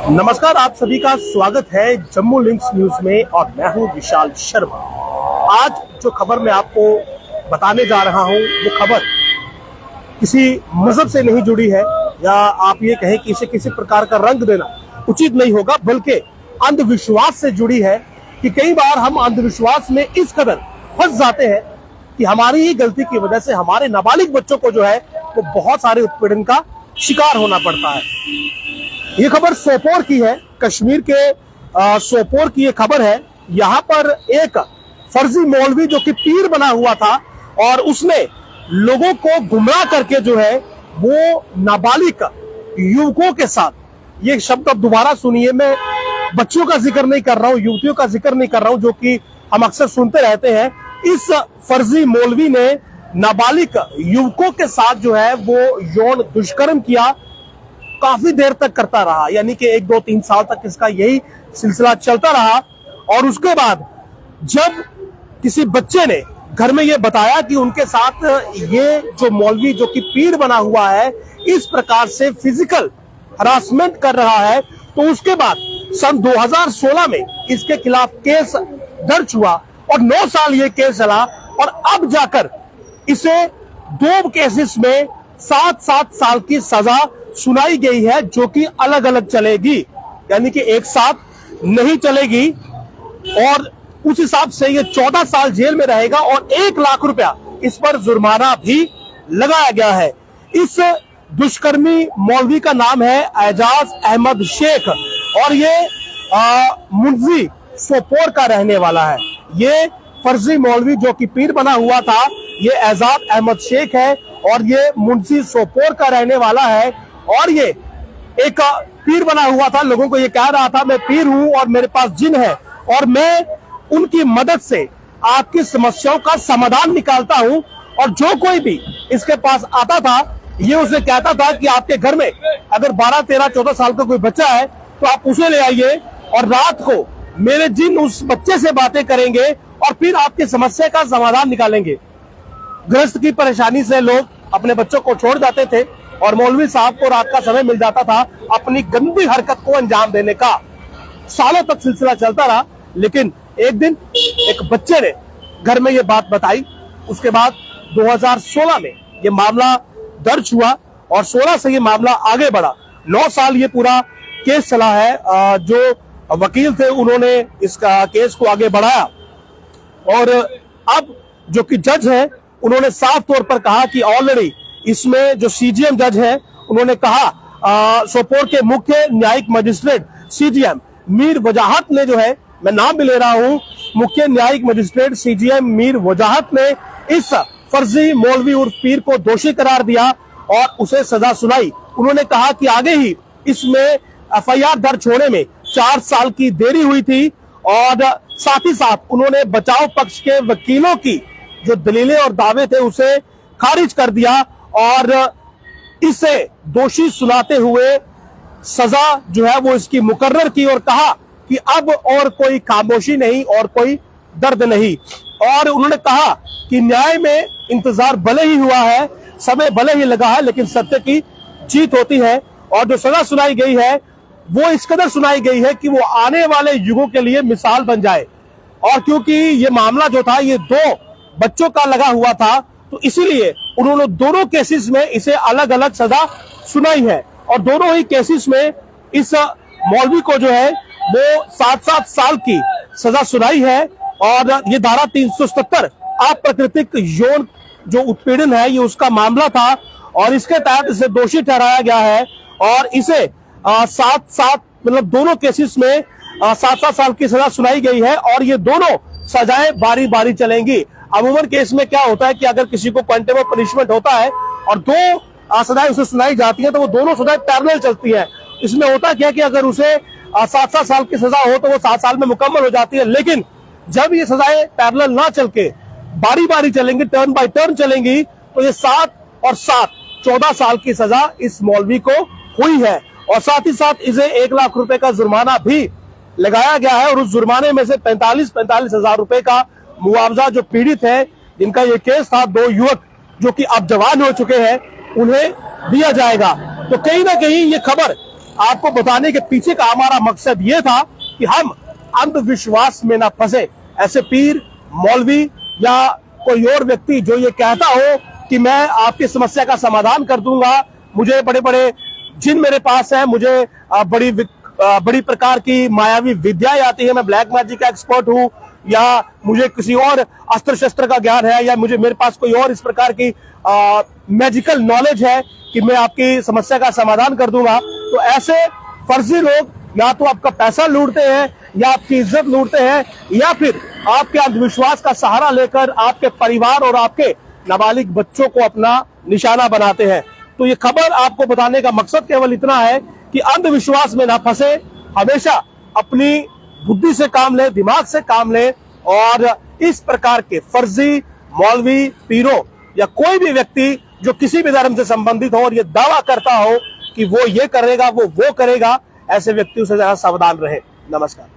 नमस्कार, आप सभी का स्वागत है जम्मू लिंक्स न्यूज में और मैं हूं विशाल शर्मा। आज जो खबर मैं आपको बताने जा रहा हूं वो खबर किसी मजहब से नहीं जुड़ी है, या आप ये कहें कि इसे किसी प्रकार का रंग देना उचित नहीं होगा, बल्कि अंधविश्वास से जुड़ी है। कि कई बार हम अंधविश्वास में इस कदर फंस जाते हैं कि हमारी ही गलती की वजह से हमारे नाबालिग बच्चों को जो है वो बहुत सारे उत्पीड़न का शिकार होना पड़ता है। ये खबर सोपोर की है, कश्मीर के सोपोर की ये खबर है। यहाँ पर एक फर्जी मौलवी जो कि पीर बना हुआ था और उसने लोगों को गुमराह करके जो है वो नाबालिग युवकों के साथ, ये शब्द अब दोबारा सुनिए, मैं बच्चों का जिक्र नहीं कर रहा हूँ, युवतियों का जिक्र नहीं कर रहा हूँ, जो कि हम अक्सर सुनते रहते हैं। इस फर्जी मौलवी ने नाबालिग युवकों के साथ जो है वो यौन दुष्कर्म किया, काफी देर तक करता रहा, यानी कि 1, 2, 3 साल तक इसका यही सिलसिला चलता रहा। और उसके बाद जब किसी बच्चे ने घर में ये बताया कि उनके साथ ये जो मौलवी जो कि पीर बना हुआ है इस प्रकार से फिजिकल हरासमेंट कर रहा है, तो उसके बाद सन 2016 में इसके खिलाफ केस दर्ज हुआ और 9 साल ये केस चला। और अब जाकर इसे 2 केसेस में 7-7 साल की सजा सुनाई गई है, जो कि अलग अलग चलेगी, यानी कि एक साथ नहीं चलेगी। और उस हिसाब से ये 14 साल जेल में रहेगा और 1 लाख रुपया इस पर जुर्माना भी लगाया गया है। इस दुष्कर्मी मौलवी का नाम है एजाज अहमद शेख और ये मुंजी सोपोर का रहने वाला है। ये फर्जी मौलवी जो कि पीर बना हुआ था, ये एजाज अहमद शेख है और ये मुंशी सोपोर का रहने वाला है। और ये एक पीर बना हुआ था, लोगों को ये कह रहा था मैं पीर हूं और मेरे पास जिन है और मैं उनकी मदद से आपकी समस्याओं का समाधान निकालता हूं। और जो कोई भी इसके पास आता था ये उसे कहता था कि आपके घर में अगर 12, 13, 14 साल का कोई बच्चा है तो आप उसे ले आइए और रात को मेरे जिन उस बच्चे से बातें करेंगे और फिर आपकी समस्या का समाधान निकालेंगे। गृहस्थ की परेशानी से लोग अपने बच्चों को छोड़ जाते थे और मौलवी साहब को रात का समय मिल जाता था अपनी गंदी हरकत को अंजाम देने का। सालों तक सिलसिला चलता रहा, लेकिन एक दिन एक बच्चे ने घर में ये बात बताई। उसके बाद 2016 में ये मामला दर्ज हुआ और 16 से ये मामला आगे बढ़ा। 9 साल ये पूरा केस चला है। जो वकील थे उन्होंने इसका केस को आगे बढ़ाया और अब जो कि जज है उन्होंने साफ तौर पर कहा कि ऑलरेडी इसमें जो सीजीएम जज है उन्होंने कहा, सोपोर के मुख्य न्यायिक मजिस्ट्रेट सीजीएम मीर वजाहत ने जो है, मैं नाम भी ले रहा हूं, मुख्य न्यायिक मजिस्ट्रेट सीजीएम मीर वजाहत ने इस फर्जी मौलवी उर्फ पीर को दोषी करार दिया और उसे सजा सुनाई। उन्होंने कहा कि आगे ही इसमें एफआईआर दर्ज होने में 4 साल की देरी हुई थी और साथ ही साथ उन्होंने बचाव पक्ष के वकीलों की जो दलीलें और दावे थे उसे खारिज कर दिया और इसे दोषी सुनाते हुए सजा जो है वो इसकी मुकर्रर की और कहा कि अब और कोई खामोशी नहीं और कोई दर्द नहीं। और उन्होंने कहा कि न्याय में इंतजार भले ही हुआ है, समय भले ही लगा है, लेकिन सत्य की जीत होती है। और जो सजा सुनाई गई है वो इस कदर सुनाई गई है कि वो आने वाले युगों के लिए मिसाल बन जाए। और क्योंकि ये मामला जो था ये 2 बच्चों का लगा हुआ था, तो इसीलिए उन्होंने दोनों केसेस में इसे अलग अलग सजा सुनाई है और दोनों ही केसेस में इस मौलवी को जो है वो 7-7 साल की सजा सुनाई है। और ये धारा 377 अप्राकृतिक यौन जो उत्पीड़न है ये उसका मामला था और इसके तहत इसे दोषी ठहराया गया है और इसे 7-7 मतलब दोनों केसेस में 7-7 साल की सजा सुनाई गई है और ये दोनों सजाएं बारी बारी चलेंगी। अमूमन केस में क्या होता है कि अगर किसी को कंटेम्प्ट ऑफ पनिशमेंट होता है और 2 सजाएं उसे सुनाई जाती हैं तो वो दोनों सजाएं पैरेलल चलती है। इसमें होता क्या कि अगर उसे 7-7 साल की सजा हो तो वो 7 साल में मुकम्मल हो जाती है, लेकिन जब ये सजाएं पैरेलल ना चल के बारी बारी चलेंगी, टर्न बाय टर्न चलेंगी, तो ये 7 और 7 14 साल की सजा इस मौलवी को हुई है। और साथ ही साथ इसे 1 लाख रुपए का जुर्माना भी लगाया गया है और उस जुर्माने में से 45 हजार रुपए का मुआवजा जो पीड़ित है जिनका ये केस था, 2 युवक जो कि अब जवान हो चुके हैं, उन्हें दिया जाएगा। तो कहीं ना कहीं ये खबर आपको बताने के पीछे का हमारा मकसद ये था कि हम अंधविश्वास में ना फंसे। ऐसे पीर, मौलवी या कोई और व्यक्ति जो ये कहता हो कि मैं आपकी समस्या का समाधान कर दूंगा, मुझे बड़े बड़े जिन मेरे पास है, मुझे बड़ी प्रकार की मायावी विद्याएं आती है, मैं ब्लैक मैजिक का एक्सपर्ट हूं, या मुझे किसी और अस्त्र शस्त्र का ज्ञान है, या मेरे पास कोई और इस प्रकार की मैजिकल नॉलेज है कि मैं आपकी समस्या का समाधान कर दूंगा, तो ऐसे फर्जी लोग या तो आपका पैसा लूटते हैं, या आपकी इज्जत लूटते हैं, या फिर आपके अंधविश्वास का सहारा लेकर आपके परिवार और आपके नाबालिग बच्चों को अपना निशाना बनाते हैं। तो ये खबर आपको बताने का मकसद केवल इतना है कि अंधविश्वास में ना फंसे, हमेशा अपनी बुद्धि से काम ले, दिमाग से काम ले, और इस प्रकार के फर्जी मौलवी, पीरों या कोई भी व्यक्ति जो किसी भी धर्म से संबंधित हो और ये दावा करता हो कि वो ये करेगा, वो करेगा, ऐसे व्यक्तियों से जरा सावधान रहे। नमस्कार।